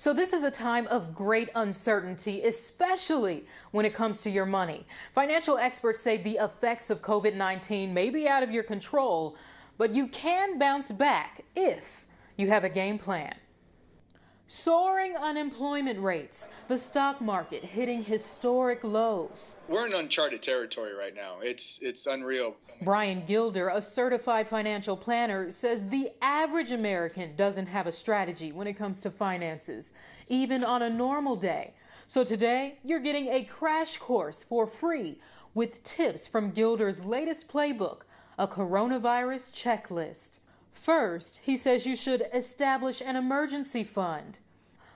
So this is a time of great uncertainty, especially when it comes to your money. Financial experts say the effects of COVID-19 may be out of your control, but you can bounce back if you have a game plan. Soaring unemployment rates, the stock market hitting historic lows. We're in uncharted territory right now. It's unreal. Brian Gilder, a certified financial planner, says the average American doesn't have a strategy when it comes to finances, even on a normal day. So today, you're getting a crash course for free with tips from Gilder's latest playbook, a coronavirus checklist. First, he says you should establish an emergency fund.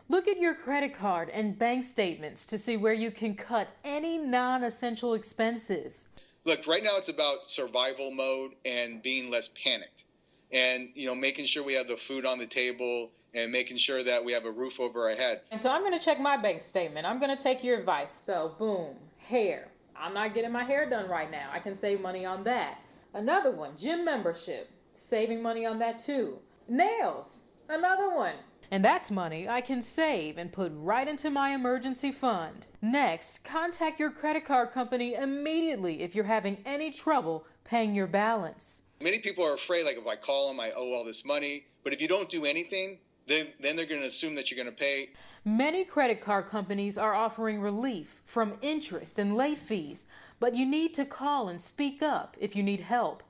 Look at your credit card and bank statements to see where you can cut any non-essential expenses. Look, right now it's about survival mode and being less panicked. And, making sure we have the food on the table and making sure that we have a roof over our head. And so I'm going to check my bank statement. I'm going to take your advice. So, boom, hair. I'm not getting my hair done right now. I can save money on that. Another one, gym membership. Saving money on that too. Nails, another one. And that's money I can save and put right into my emergency fund. Next, contact your credit card company immediately if you're having any trouble paying your balance. Many people are afraid, like if I call them, I owe all this money. But if you don't do anything, then they're going to assume that you're going to pay. Many credit card companies are offering relief from interest and late fees, but you need to call and speak up if you need help.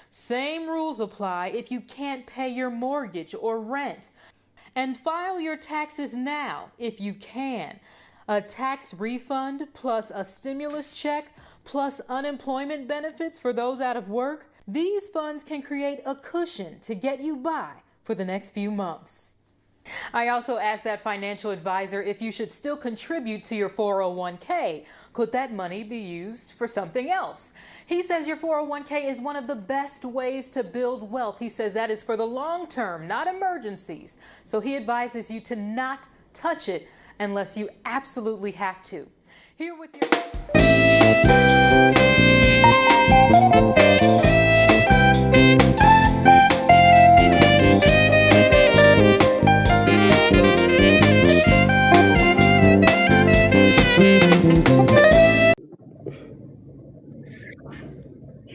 Same rules apply if you can't pay your mortgage or rent. And file your taxes now if you can. A tax refund plus a stimulus check plus unemployment benefits for those out of work. These funds can create a cushion to get you by for the next few months. I also asked that financial advisor if you should still contribute to your 401k. Could that money be used for something else? He says your 401k is one of the best ways to build wealth. He says that is for the long term, not emergencies. So he advises you to not touch it unless you absolutely have to. Here with your...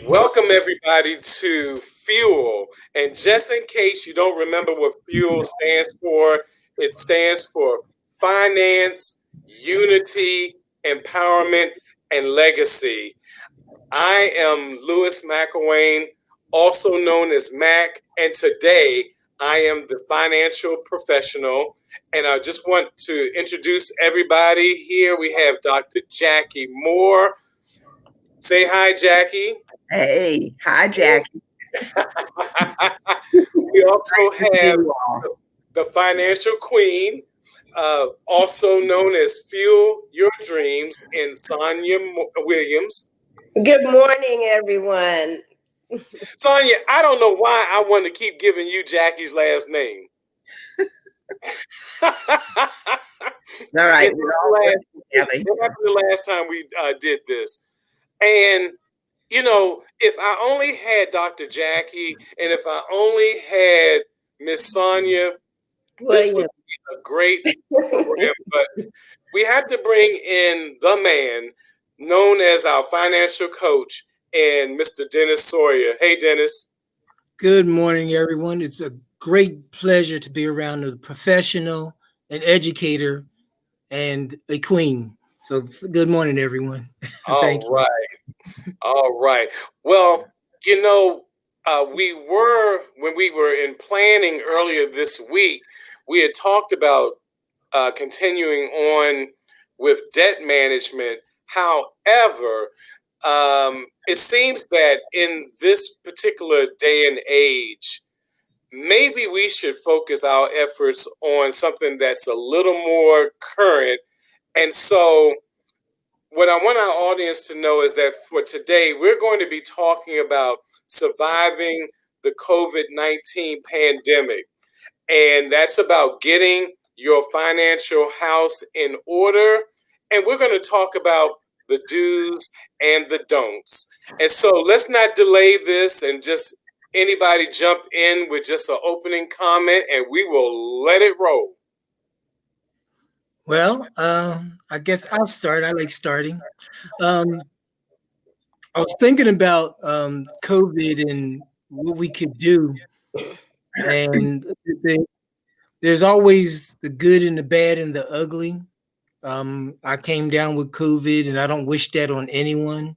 Welcome everybody to Fuel. And just in case you don't remember what Fuel stands for, it stands for Finance, Unity, Empowerment, and Legacy. I am Louis McIlwain, also known as Mac, and today I am the financial professional. And I just want to introduce everybody. Here we have Dr. Jackie Moore. Say hi, Jackie. Hey, hi, Jackie. We also have the financial queen, also known as Fuel Your Dreams, and Sonya Williams. Good morning, everyone. Sonya, I don't know why I want to keep giving you Jackie's last name. All right. What happened the last time we did this? And if I only had Dr. Jackie and if I only had Miss Sonya, this would be a great program. But we have to bring in the man known as our financial coach and Mr. Dennis Sawyer. Hey, Dennis. Good morning, everyone. It's a great pleasure to be around a professional, an educator, and a queen. So good morning, everyone. All right. Well, when we were in planning earlier this week, we had talked about continuing on with debt management. However, it seems that in this particular day and age, maybe we should focus our efforts on something that's a little more current. And so what I want our audience to know is that for today, we're going to be talking about surviving the COVID-19 pandemic. And that's about getting your financial house in order. And we're going to talk about the do's and the don'ts. And so let's not delay this and just anybody jump in with just an opening comment and we will let it roll. Well, I guess I'll start. I like starting. Um, I was thinking about COVID and what we could do, and there's always the good and the bad and the ugly. I came down with COVID, and I don't wish that on anyone.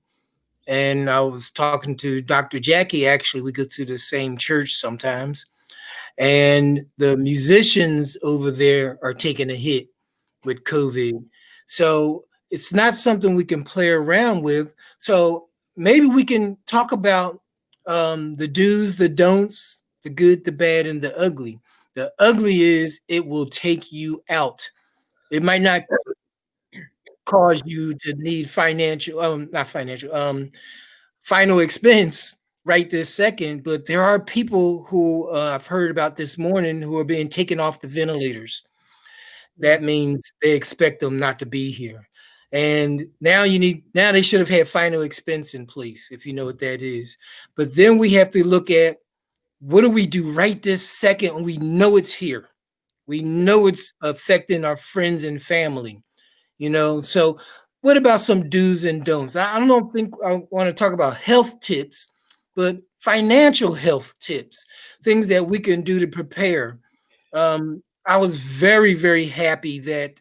And I was talking to Dr. Jackie. Actually, we go to the same church sometimes, and the musicians over there are taking a hit with COVID. So it's not something we can play around with. So maybe we can talk about the do's, the don'ts, the good, the bad, and the ugly. The ugly is it will take you out. It might not cause you to need financial, not financial, final expense right this second, but there are people who I've heard about this morning who are being taken off the ventilators. That means they expect them not to be here. And now they should have had final expense in place, if you know what that is. But then we have to look at what do we do right this second when we know it's here? We know it's affecting our friends and family, So what about some do's and don'ts? I don't think I want to talk about health tips, but financial health tips, things that we can do to prepare. I was very, very happy that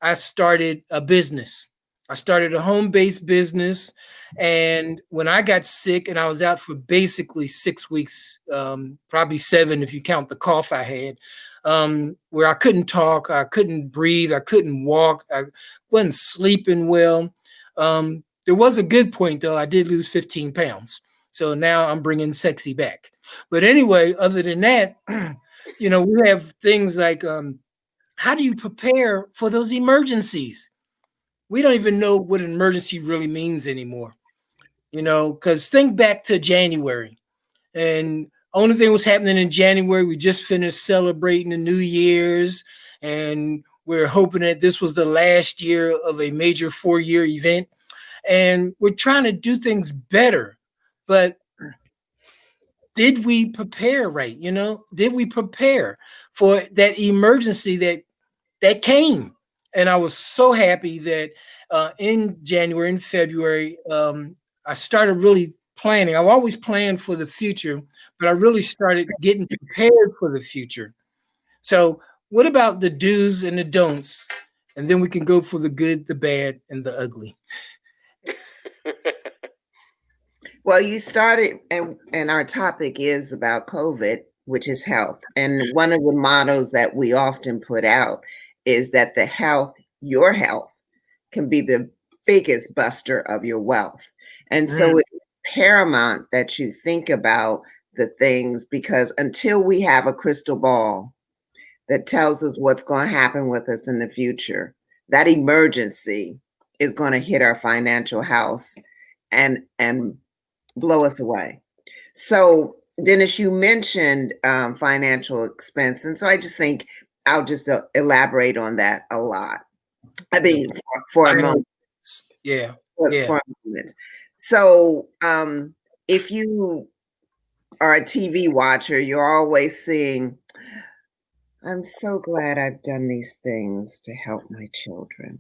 I started a business. I started a home-based business, and when I got sick and I was out for basically 6 weeks, probably 7 if you count the cough I had, where I couldn't talk, I couldn't breathe, I couldn't walk, I wasn't sleeping well. There was a good point though. I did lose 15 pounds. So now I'm bringing sexy back. But anyway, other than that, we have things like how do you prepare for those emergencies? We don't even know what an emergency really means anymore, because think back to January. And only thing was happening in January, we just finished celebrating the New Year's, and we're hoping that this was the last year of a major 4-year event. And we're trying to do things better. But did we prepare right? Did we prepare for that emergency that came? And I was so happy that in January and February, I started really planning. I've always planned for the future, but I really started getting prepared for the future. So what about the do's and the don'ts? And then we can go for the good, the bad, and the ugly. Well, you started, and our topic is about COVID, which is health. And one of the mottos that we often put out is that your health can be the biggest buster of your wealth. And so it's paramount that you think about the things, because until we have a crystal ball that tells us what's going to happen with us in the future, that emergency is going to hit our financial house and blow us away. So, Dennis, you mentioned financial expense. And so I just think I'll just elaborate on that a lot. I mean, for a moment. Yeah. For a moment. So if you are a TV watcher, you're always seeing, I'm so glad I've done these things to help my children.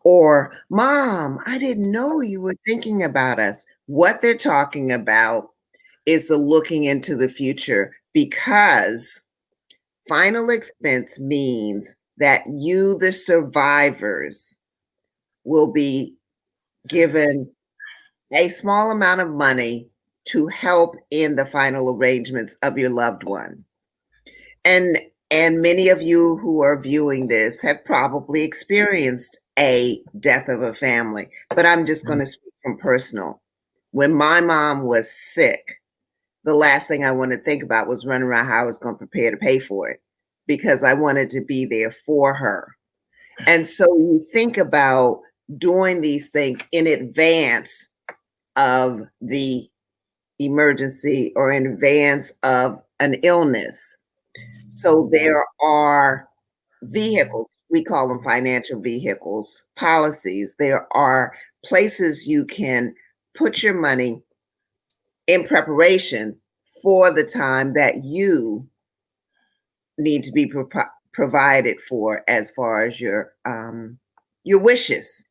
Or, Mom, I didn't know you were thinking about us. What they're talking about is the looking into the future, because final expense means that you, the survivors, will be given a small amount of money to help in the final arrangements of your loved one. And many of you who are viewing this have probably experienced a death of a family, but I'm just going to speak from personal. When my mom was sick, the last thing I wanted to think about was running around how I was going to prepare to pay for it, because I wanted to be there for her. And so you think about doing these things in advance of the emergency or in advance of an illness. So there are vehicles, we call them financial vehicles, policies. There are places you can put your money in preparation for the time that you need to be provided for as far as your wishes.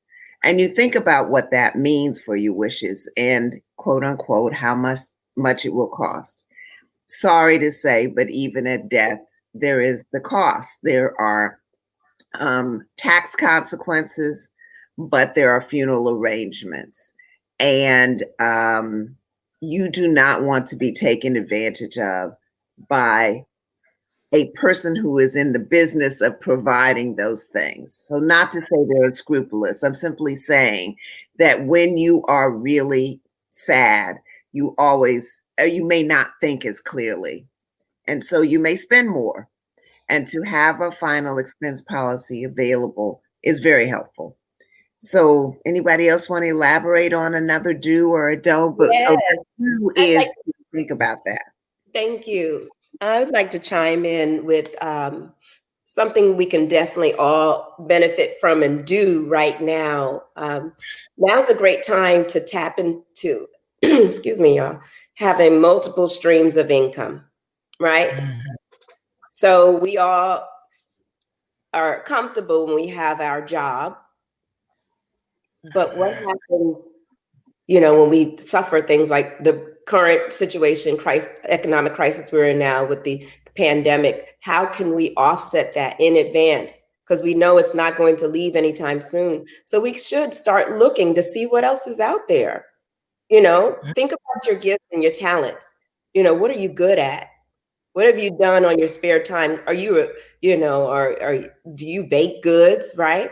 And you think about what that means for your wishes and quote unquote how much it will cost. Sorry to say, but even at death, there is the cost. There are tax consequences, but there are funeral arrangements. And you do not want to be taken advantage of by a person who is in the business of providing those things. So not to say they're unscrupulous. I'm simply saying that when you are really sad, you may not think as clearly. And so you may spend more. And to have a final expense policy available is very helpful. So anybody else want to elaborate on another do or a don't? But Yes. so the do is to think about that. Thank you. I would like to chime in with something we can definitely all benefit from and do right now. Now's a great time to tap into, excuse me, y'all, having multiple streams of income, right? Mhm. So we all are comfortable when we have our job, but what happens, when we suffer things like the current situation, economic crisis we're in now with the pandemic? How can we offset that in advance? Because we know it's not going to leave anytime soon. So we should start looking to see what else is out there. Think about your gifts and your talents. What are you good at? What have you done on your spare time? Are you, do you bake goods, right?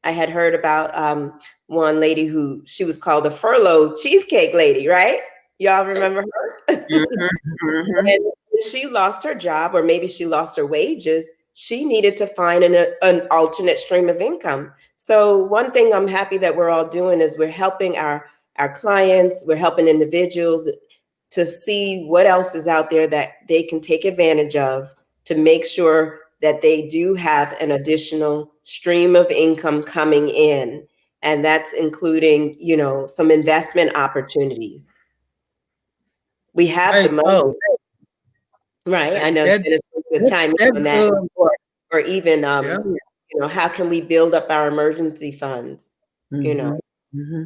I had heard about one lady who she was called the furlough cheesecake lady, right? Y'all remember her? Mm-hmm. And she lost her job, or maybe she lost her wages. She needed to find an alternate stream of income. So one thing I'm happy that we're all doing is we're helping our clients, we're helping individuals to see what else is out there that they can take advantage of to make sure that they do have an additional stream of income coming in. And that's including, some investment opportunities. We have the money. Oh, Right. I know Dennis wants to chime in on that. Or even, how can we build up our emergency funds? Mm-hmm.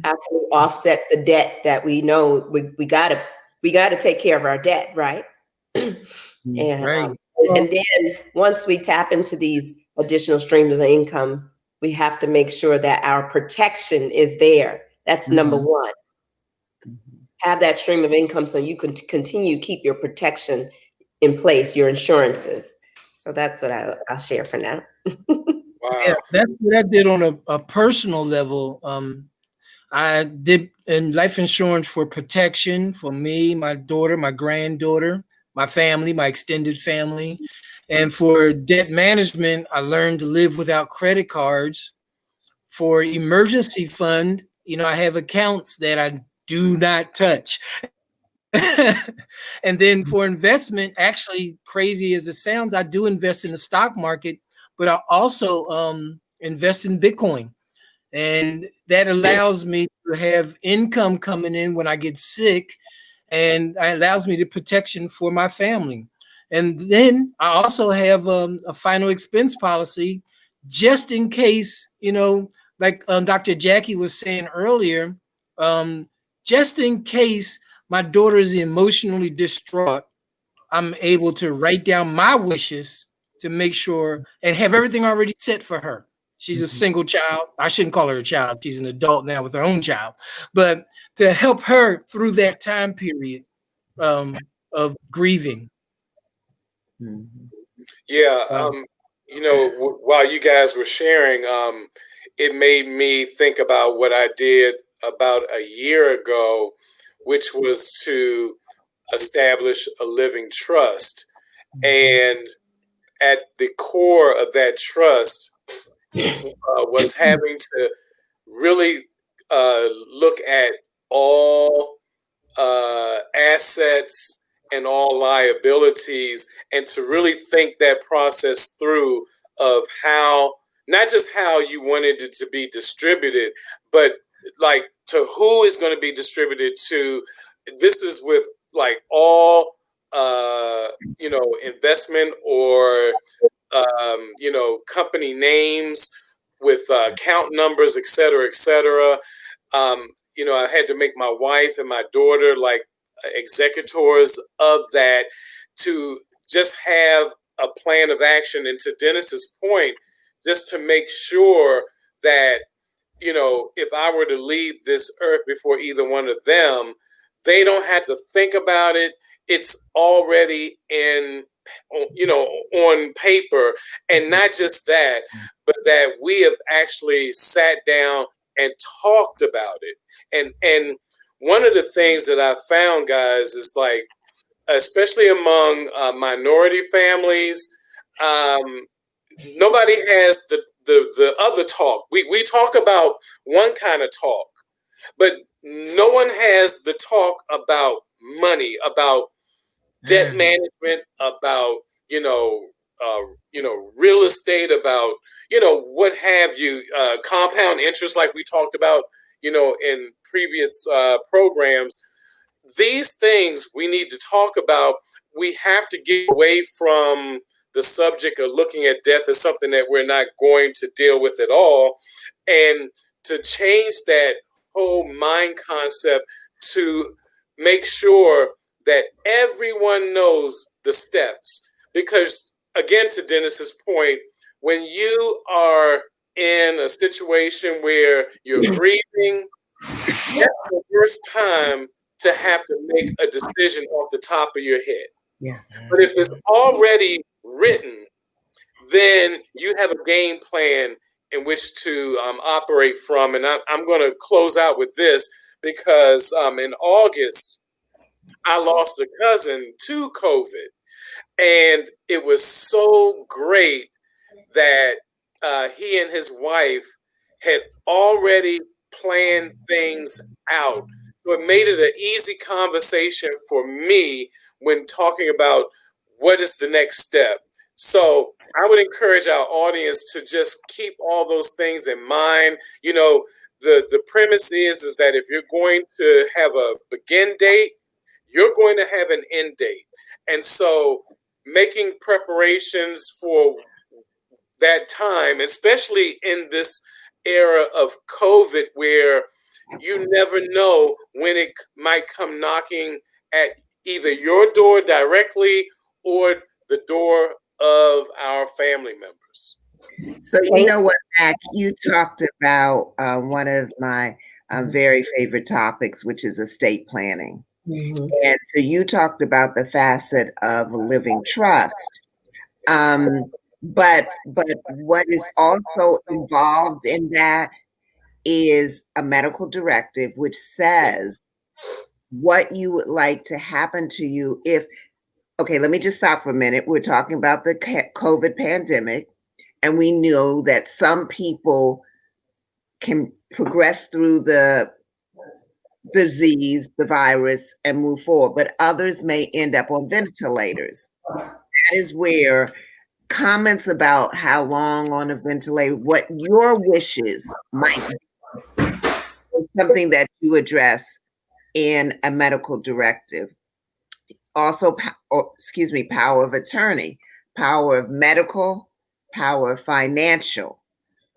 How can we offset the debt that we know we gotta take care of our debt, right? And right. and then once we tap into these additional streams of income, we have to make sure that our protection is there. That's number one. Have that stream of income so you can continue to keep your protection in place, your insurances. So that's what I'll share for now. Wow. Yeah, that's what I did on a personal level. I did in life insurance for protection for me, my daughter, my granddaughter, my family, my extended family. And for debt management, I learned to live without credit cards. For emergency fund, I have accounts that I do not touch. And then for investment, actually, crazy as it sounds, I do invest in the stock market, but I also invest in Bitcoin. And that allows me to have income coming in when I get sick, and it allows me the protection for my family. And then I also have a final expense policy just in case, like Dr. Jackie was saying earlier, just in case my daughter is emotionally distraught, I'm able to write down my wishes to make sure and have everything already set for her. She's a single child. I shouldn't call her a child. She's an adult now with her own child. But to help her through that time period of grieving. Yeah. While you guys were sharing, it made me think about what I did about a year ago, which was to establish a living trust. And at the core of that trust was having to really look at all assets and all liabilities, and to really think that process through of how, not just how you wanted it to be distributed, but like to who is going to be distributed to. This is with like all investment or company names with count numbers, et cetera, et cetera. I had to make my wife and my daughter like executors of that to just have a plan of action. And to Dennis's point, just to make sure that, if I were to leave this earth before either one of them, they don't have to think about it. It's already on paper. And not just that, but that we have actually sat down and talked about it. And one of the things that I found, guys, is like, especially among minority families, nobody has the other talk. We talk about one kind of talk, but no one has the talk about money, about debt management, about real estate, about what have you, compound interest, like we talked about in previous programs. These things we need to talk about. We have to get away from the subject of looking at death as something that we're not going to deal with at all, and to change that whole mind concept to make sure that everyone knows the steps. Because again, to Dennis's point, when you are in a situation where you're grieving, that's the worst time to have to make a decision off the top of your head. Yes. But if it's already written, then you have a game plan in which to operate from. And I'm going to close out with this because in August, I lost a cousin to COVID. And it was so great that he and his wife had already planned things out. So it made it an easy conversation for me when talking about what is the next step. So I would encourage our audience to just keep all those things in mind. The premise is that if you're going to have a begin date, you're going to have an end date. And so making preparations for that time, especially in this era of COVID, where you never know when it might come knocking at either your door directly or the door of our family members. So you know what, Mac, you talked about one of my very favorite topics, which is estate planning. Mm-hmm. And so you talked about the facet of living trust. But what is also involved in that is a medical directive, which says what you would like to happen to you if, okay, let me just stop for a minute. We're talking about the COVID pandemic, and we know that some people can progress through the disease, the virus, and move forward, but others may end up on ventilators. That is where comments about how long on a ventilator, what your wishes might be, is something that you address in a medical directive. Also, power of attorney, power of medical, power of financial.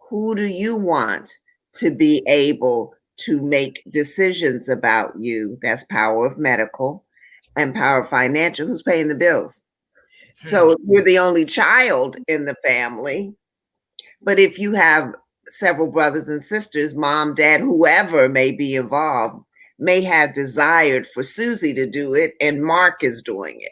Who do you want to be able to make decisions about you? That's power of medical. And power of financial. Who's paying the bills? So if you're the only child in the family, but if you have several brothers and sisters, mom, dad, whoever may be involved, may have desired for Susie to do it, and Mark is doing it.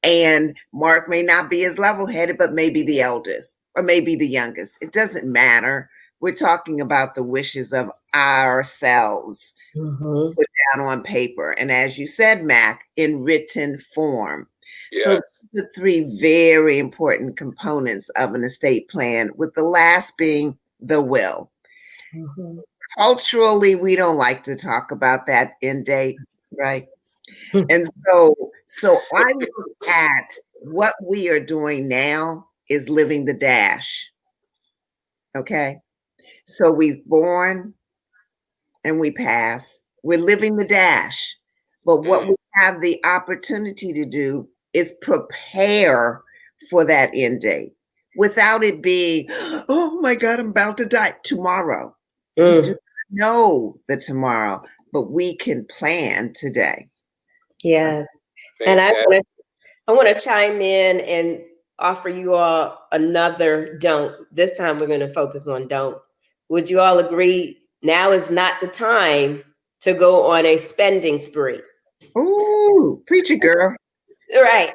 And Mark may not be as level-headed, but maybe the eldest or maybe the youngest. It doesn't matter. We're talking about the wishes of ourselves put down on paper. And as you said, Mac, in written form. Yes. So the three very important components of an estate plan, with the last being the will. Culturally, we don't like to talk about that end date, right? And so I look at what we are doing now is living the dash. Okay. So we've born and we pass. We're living the dash. But what we have the opportunity to do is prepare for that end date. without it being, oh my God, I'm about to die tomorrow. We do not know the tomorrow, but we can plan today. Yes. And I want to chime in and offer you all another don't. This time we're going to focus on don't. Would you all agree now is not the time to go on a spending spree? Ooh, preach it, girl. Right.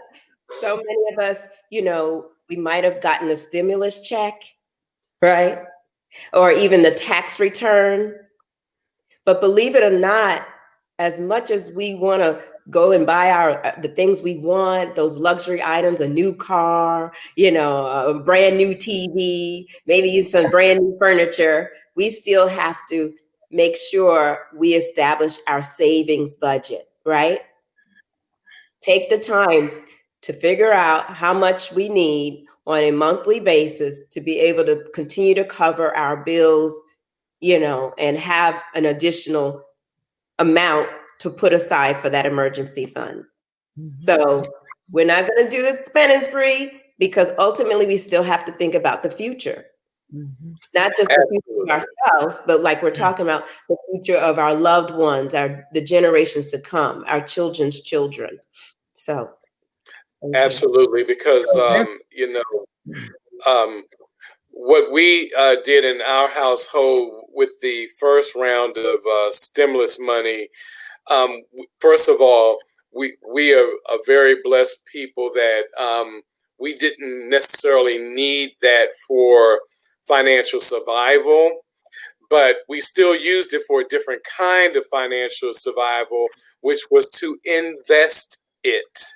So many of us, we might have gotten a stimulus check, right? Or even the tax return. But believe it or not, as much as we want to go and buy the things we want, those luxury items, a new car, a brand new TV, maybe some brand new furniture, we still have to make sure we establish our savings budget, right? Take the time to figure out how much we need on a monthly basis to be able to continue to cover our bills, and have an additional amount to put aside for that emergency fund. So we're not going to do the spending spree because ultimately we still have to think about the future. Not just the future of ourselves, but like we're talking about the future of our loved ones, the generations to come, our children's children. So absolutely, because what we did in our household with the first round of stimulus money, first of all, we are a very blessed people that we didn't necessarily need that for financial survival, but we still used it for a different kind of financial survival, which was to invest it.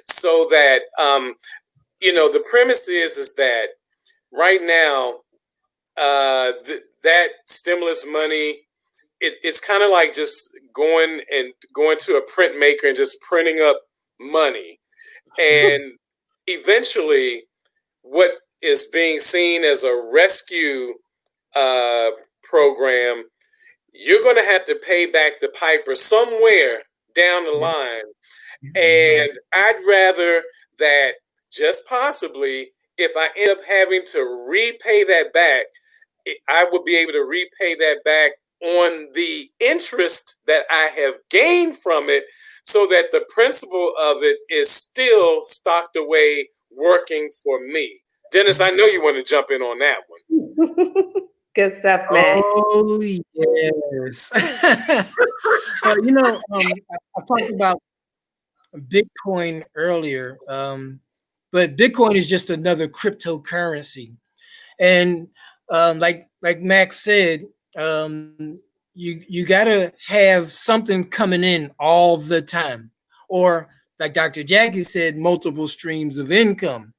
So that the premise is that right now that stimulus money, it's kind of like just going to a printmaker and just printing up money, and eventually what is being seen as a rescue program, you're going to have to pay back the piper somewhere down the line. And I'd rather that just possibly, if I end up having to repay that back, I would be able to repay that back on the interest that I have gained from it, so that the principle of it is still stocked away working for me. Dennis, I know you want to jump in on that one. Good stuff, man. Oh, yes. I talked about Bitcoin earlier, but Bitcoin is just another cryptocurrency. And like Max said, you got to have something coming in all the time. Or like Dr. Jackie said, multiple streams of income.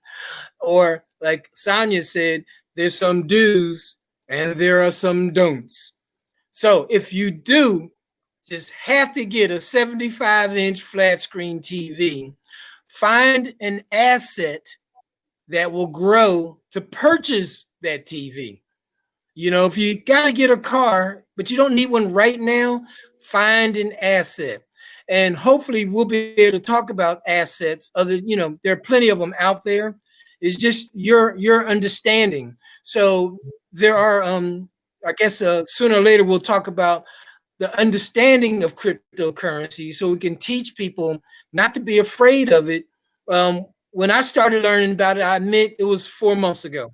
Or like Sonya said, there's some do's and there are some don'ts. So if you do just have to get a 75-inch flat screen TV, find an asset that will grow to purchase that TV. If you got to get a car, but you don't need one right now, find an asset. And hopefully we'll be able to talk about assets. There are plenty of them out there. It's just your understanding. So there are, I guess sooner or later we'll talk about the understanding of cryptocurrency so we can teach people not to be afraid of it. When I started learning about it, I admit it was 4 months ago.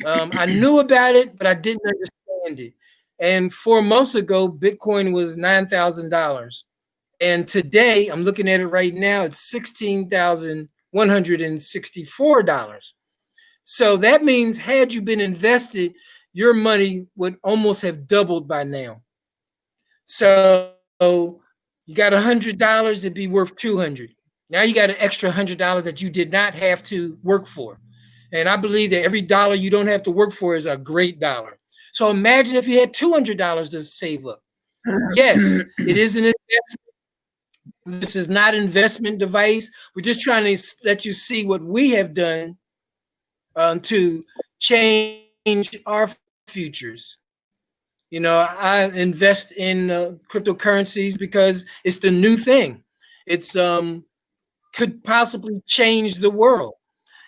I knew about it, but I didn't understand it. And 4 months ago, Bitcoin was $9,000. And today, I'm looking at it right now, it's $16,164. So that means had you been invested, your money would almost have doubled by now. So you got $100, it'd be worth $200. Now you got an extra $100 that you did not have to work for. And I believe that every dollar you don't have to work for is a great dollar. So imagine if you had $200 to save up. Yes, it is an investment. This is not an investment device. We're just trying to let you see what we have done to change our futures. I invest in cryptocurrencies because it's the new thing. It's could possibly change the world.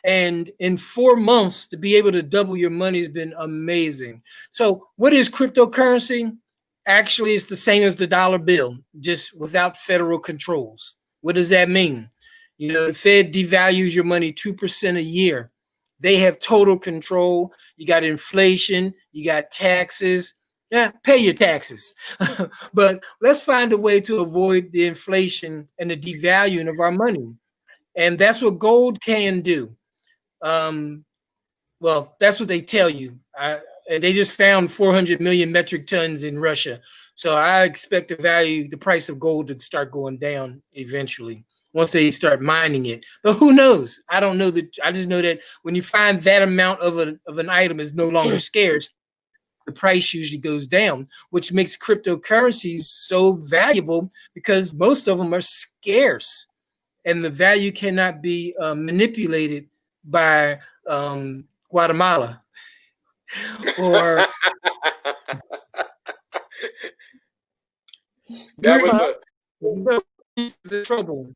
And in 4 months, to be able to double your money has been amazing. So what is cryptocurrency? Actually, it's the same as the dollar bill, just without federal controls. What does that mean? You know, the Fed devalues your money 2% a year. They have total control. You got inflation, you got taxes. Yeah, pay your taxes. But let's find a way to avoid the inflation and the devaluing of our money. And that's what gold can do. Well, that's what they tell you. And they just found 400 million metric tons in Russia. So I expect the price of gold to start going down eventually once they start mining it. But who knows? I don't know that. I just know that when you find that amount of an item is no longer scarce, the price usually goes down, which makes cryptocurrencies so valuable because most of them are scarce and the value cannot be manipulated by Guatemala or That was the trouble.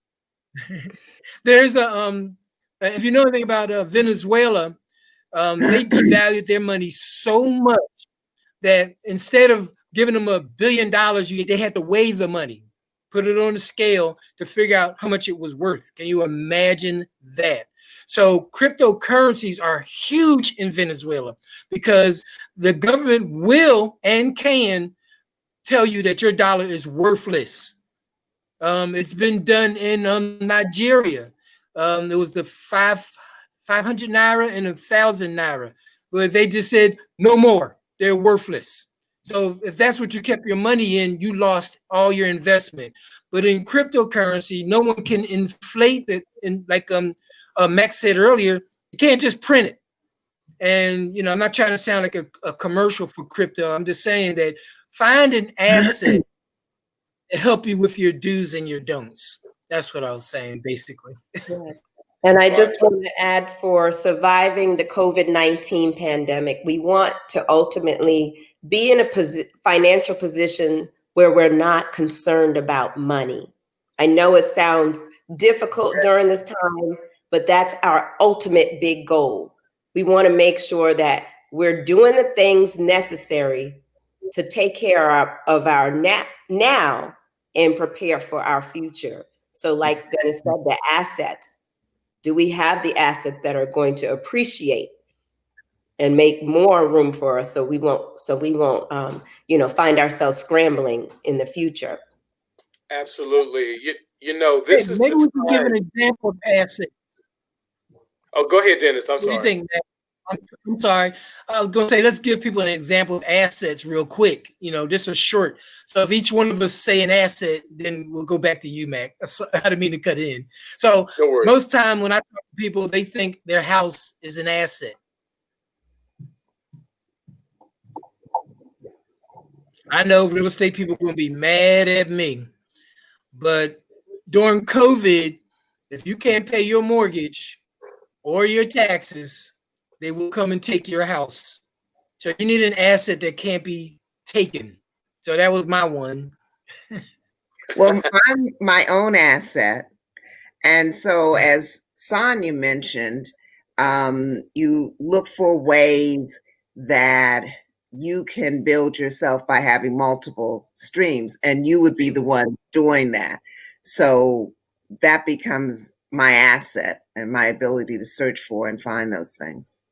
There's if you know anything about Venezuela, they devalued their money so much that instead of giving them $1 billion, they had to weigh the money, put it on a scale to figure out how much it was worth. Can you imagine that? So cryptocurrencies are huge in Venezuela because the government will and can tell you that your dollar is worthless. It's been done in Nigeria. There was the 500 naira and 1,000 naira, where they just said no more. They're worthless. So if that's what you kept your money in, you lost all your investment. But in cryptocurrency, no one can inflate it. And like Max said earlier, you can't just print it. And I'm not trying to sound like a commercial for crypto. I'm just saying that find an asset to help you with your do's and your don'ts. That's what I was saying, basically. Yeah. And I just want to add, for surviving the COVID-19 pandemic, we want to ultimately be in a financial position where we're not concerned about money. I know it sounds difficult during this time, but that's our ultimate big goal. We want to make sure that we're doing the things necessary to take care of our now and prepare for our future. So like Dennis said, the assets. Do we have the assets that are going to appreciate and make more room for us so we won't find ourselves scrambling in the future? absolutely. This is maybe we can give time. an example of assets. Oh, go ahead, Dennis. I'm What do sorry. you think, Matt? I'm sorry. I was going to say, let's give people an example of assets real quick, just a short. So if each one of us say an asset, then we'll go back to you, Mac. I didn't mean to cut in. So most time when I talk to people, they think their house is an asset. I know real estate people are going to be mad at me, but during COVID, if you can't pay your mortgage or your taxes, they will come and take your house. So you need an asset that can't be taken. So that was my one. Well, I'm my own asset. And so as Sonya mentioned, you look for ways that you can build yourself by having multiple streams, and you would be the one doing that. So that becomes my asset and my ability to search for and find those things.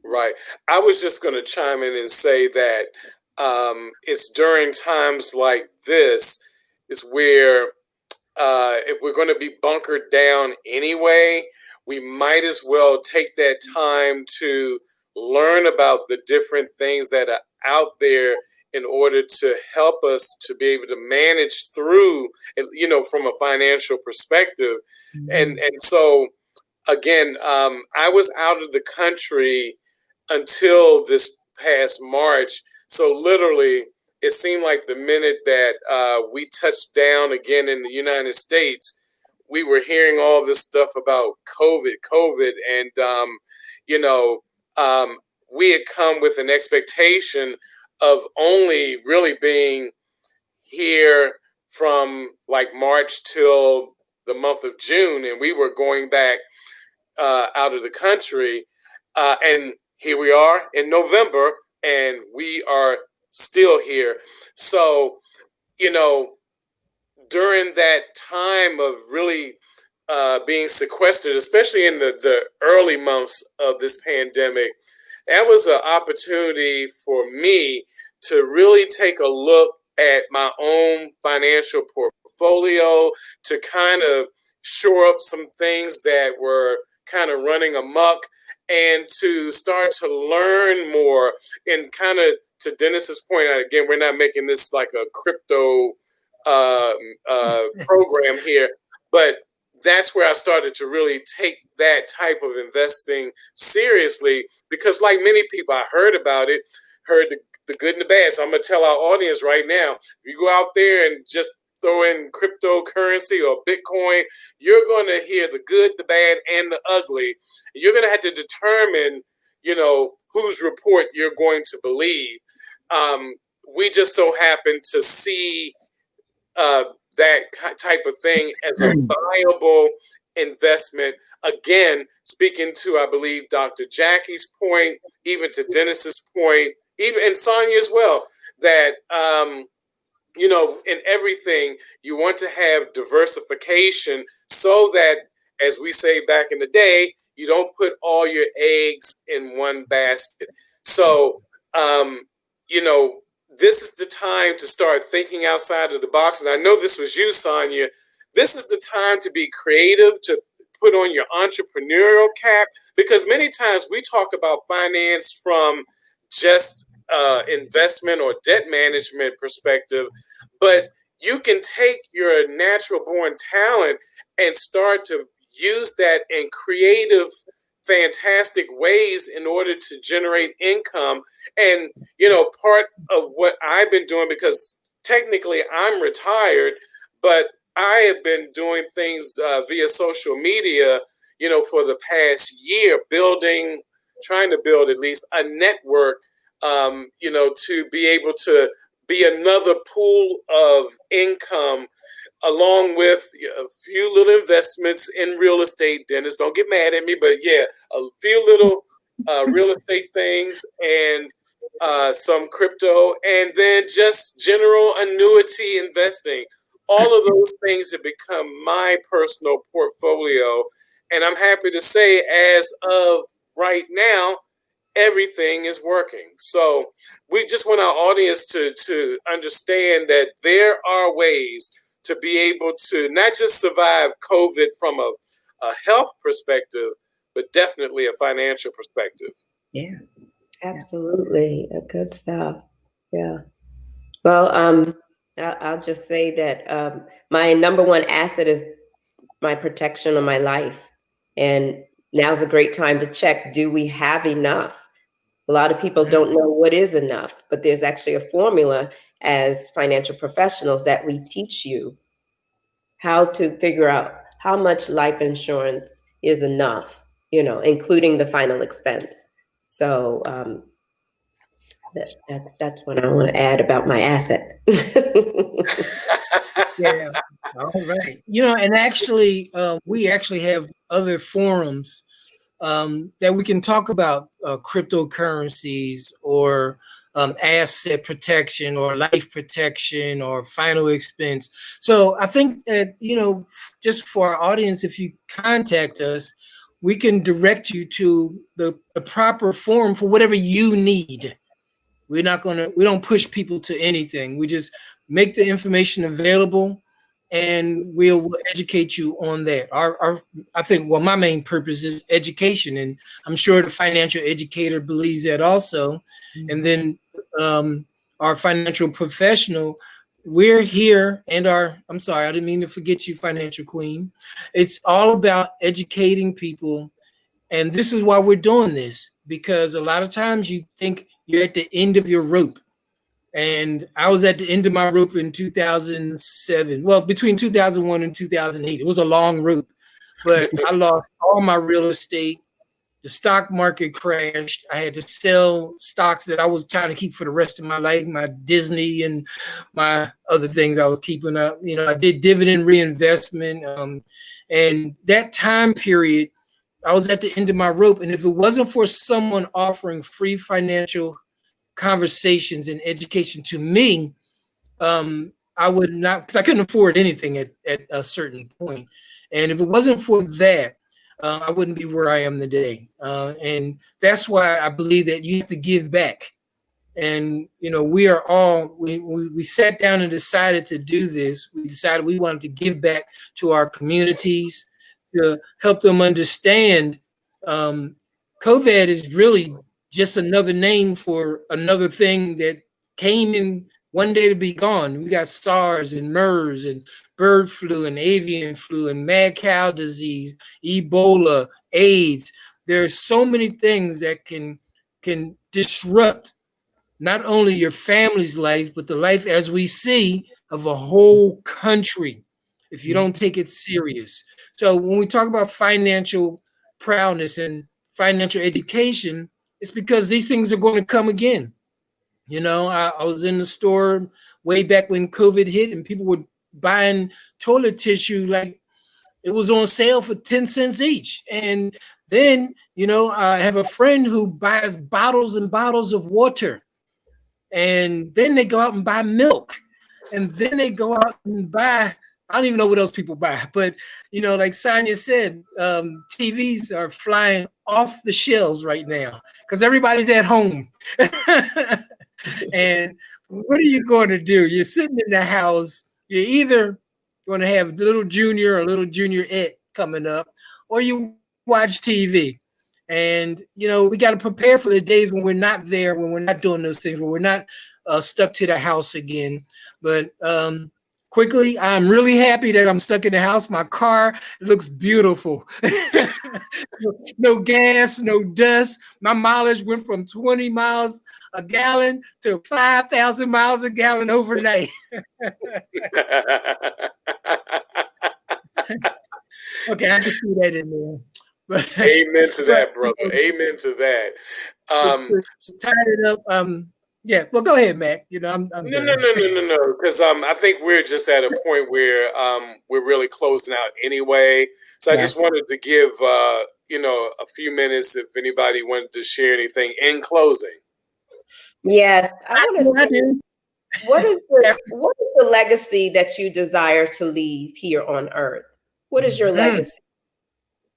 Right. I was just going to chime in and say that it's during times like this is where if we're going to be bunkered down anyway, we might as well take that time to learn about the different things that are out there in order to help us to be able to manage through, from a financial perspective. Mm-hmm. And so, again, I was out of the country until this past March. So literally, it seemed like the minute that we touched down again in the United States, we were hearing all this stuff about COVID, and we had come with an expectation of only really being here from like March till the month of June, and we were going back out of the country. And here we are in November, and we are still here. So, during that time of really being sequestered, especially in the early months of this pandemic, that was an opportunity for me to really take a look at my own financial portfolio, to kind of shore up some things that were kind of running amok, and to start to learn more. And kind of to Dennis's point, again, we're not making this like a crypto program here, but that's where I started to really take that type of investing seriously, because like many people, I heard about it, heard the good and the bad. So I'm going to tell our audience right now, if you go out there and just throw in cryptocurrency or Bitcoin, you're going to hear the good, the bad, and the ugly. You're going to have to determine, whose report you're going to believe. We just so happen to see that type of thing as a viable investment. Again, speaking to, I believe, Dr. Jackie's point, even to Dennis's point, even and Sonya as well, that in everything you want to have diversification, so that, as we say back in the day, you don't put all your eggs in one basket. So, this is the time to start thinking outside of the box. And I know this was you, Sonya. This is the time to be creative, to put on your entrepreneurial cap, because many times we talk about finance from just investment or debt management perspective, but you can take your natural born talent and start to use that in creative, fantastic ways in order to generate income. And, part of what I've been doing, because technically I'm retired, but I have been doing things via social media, for the past year, trying to build at least a network, to be able to be another pool of income, along with a few little investments in real estate. Dennis, don't get mad at me, but yeah, a few little real estate things, and some crypto, and then just general annuity investing. All of those things have become my personal portfolio. And I'm happy to say, as of right now, everything is working. So we just want our audience to understand that there are ways to be able to not just survive COVID from a health perspective, but definitely a financial perspective. Yeah. Absolutely. Good stuff. Yeah. Well, I'll just say that my number one asset is my protection of my life. And now's a great time to check, do we have enough? A lot of people don't know what is enough, but there's actually a formula as financial professionals that we teach you how to figure out how much life insurance is enough, including the final expense. So that's what I want to add about my asset. Yeah. All right. And actually, we actually have other forums that we can talk about cryptocurrencies, or asset protection, or life protection, or final expense. So I think that, just for our audience, if you contact us, we can direct you to the proper forum for whatever you need. We don't push people to anything. We just make the information available, and we'll educate you on that. I think, my main purpose is education, and I'm sure the financial educator believes that also. And then our financial professional, we're here, and I'm sorry, I didn't mean to forget you, financial queen. It's all about educating people. And this is why we're doing this, because a lot of times you think you're at the end of your rope. And I was at the end of my rope in 2007. Well, between 2001 and 2008. It was a long rope, but I lost all my real estate. The stock market crashed. I had to sell stocks that I was trying to keep for the rest of my life, my Disney and my other things I was keeping up. I did dividend reinvestment. And that time period, I was at the end of my rope. And if it wasn't for someone offering free financial conversations and education to me, I would not, because I couldn't afford anything at a certain point. And if it wasn't for that, I wouldn't be where I am today. And that's why I believe that you have to give back. And, we sat down and decided to do this. We decided we wanted to give back to our communities to help them understand COVID is really just another name for another thing that came in one day to be gone. We got SARS and MERS and bird flu and avian flu and mad cow disease, Ebola, AIDS. There are so many things that can disrupt not only your family's life, but the life as we see of a whole country if you don't take it serious. So when we talk about financial proudness and financial education, it's because these things are going to come again. I was in the store way back when COVID hit and people were buying toilet tissue like it was on sale for 10 cents each. And then, I have a friend who buys bottles and bottles of water. And then they go out and buy milk. And then they go out and buy, I don't even know what else people buy. But, like Sonya said, TVs are flying off the shelves right now because everybody's at home. And what are you going to do? You're sitting in the house. You're either going to have little junior or little junior-ette coming up, or you watch TV. And, we got to prepare for the days when we're not there, when we're not doing those things, when we're not stuck to the house again. But quickly, I'm really happy that I'm stuck in the house. My car looks beautiful. No gas, no dust. My mileage went from 20 miles a gallon to 5,000 miles a gallon overnight. Okay, I just threw that in there. Amen to that, brother. Amen to that. Tied it up. Yeah. Well, go ahead, Mac. I'm No. Because I think we're just at a point where we're really closing out anyway. So I just wanted to give a few minutes if anybody wanted to share anything in closing. Yes, I want to say, what is the legacy that you desire to leave here on earth? What is your legacy?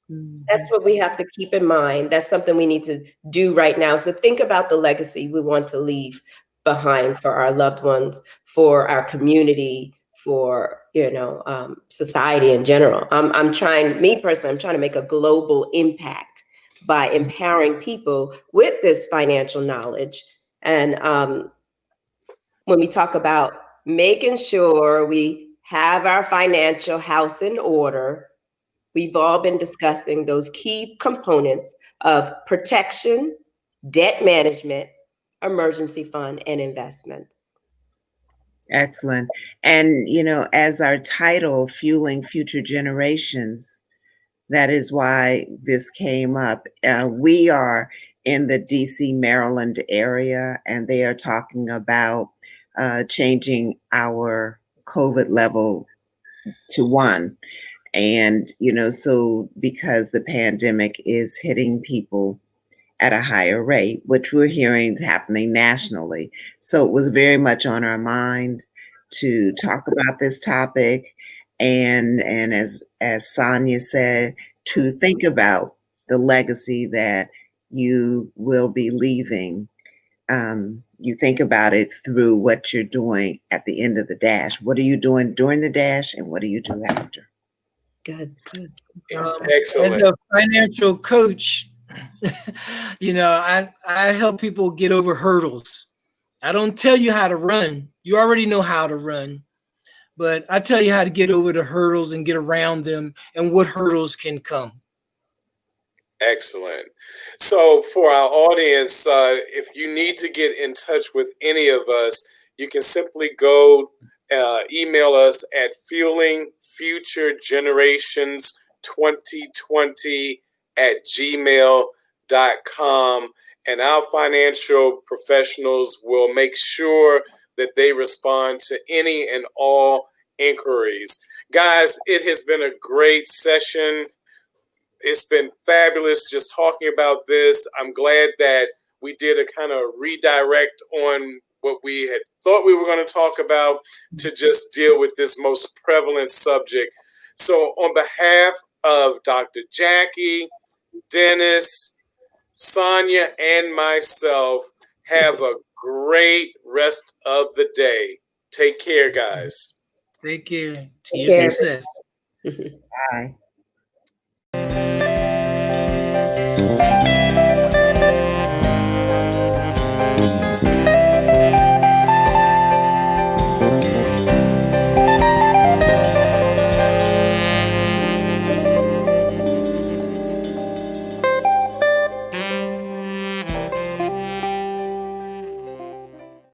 That's what we have to keep in mind. That's something we need to do right now, is to think about the legacy we want to leave behind for our loved ones, for our community, for society in general. I'm trying to make a global impact by empowering people with this financial knowledge. And when we talk about making sure we have our financial house in order, we've all been discussing those key components of protection, debt management, emergency fund, and investments. Excellent. And, as our title, Fueling Future Generations, that is why this came up. We are in the DC, Maryland area, and they are talking about changing our COVID level to 1. And, so because the pandemic is hitting people at a higher rate, which we're hearing is happening nationally. So it was very much on our mind to talk about this topic. And as Sonya said, to think about the legacy that you will be leaving. You think about it through what you're doing at the end of the dash. What are you doing during the dash, and what do you do after? Good. Excellent. As a financial coach, I help people get over hurdles. I don't tell you how to run. You already know how to run. But I tell you how to get over the hurdles and get around them and what hurdles can come. Excellent. So for our audience, if you need to get in touch with any of us, you can simply go email us at fuelingfuturegenerations2020@gmail.com, and our financial professionals will make sure that they respond to any and all inquiries. Guys, it has been a great session. It's been fabulous just talking about this. I'm glad that we did a kind of redirect on what we had thought we were going to talk about to just deal with this most prevalent subject. So on behalf of Dr. Jackie, Dennis, Sonya, and myself, have a great rest of the day. Take care, guys. Take care. To Take your care. success. Bye.